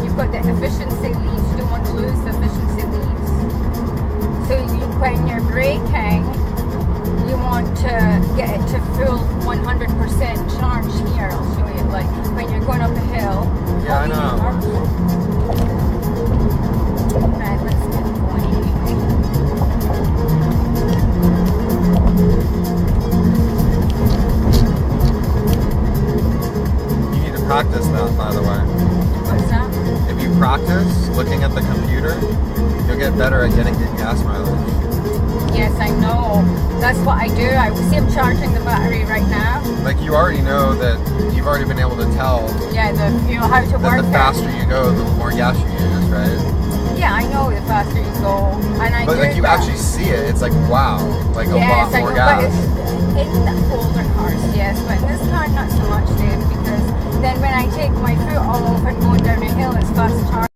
you've got the efficiency leaves. You don't want to lose the efficiency leaves. So when you're braking, you want to get it to full 100% charge here. I'll show you, like when you're going up a hill. Yeah, I know. Right, let's get going. You need to practice that, by the way. What's that? If you practice looking at the computer, you'll get better at getting good gas mileage. Yes, I know. That's what I do. I see I'm charging the battery right now. Like, you already know that you've already been able to tell Yeah, how to that work the faster you go, the more gas you use, right? Yeah, I know the faster you go, and I But do like you that. actually see it, it's like wow, like a Yes, lot I more know, gas. but it's in the older cars, yes, but in this car not so much, Dave, because then when I take my foot off and go down a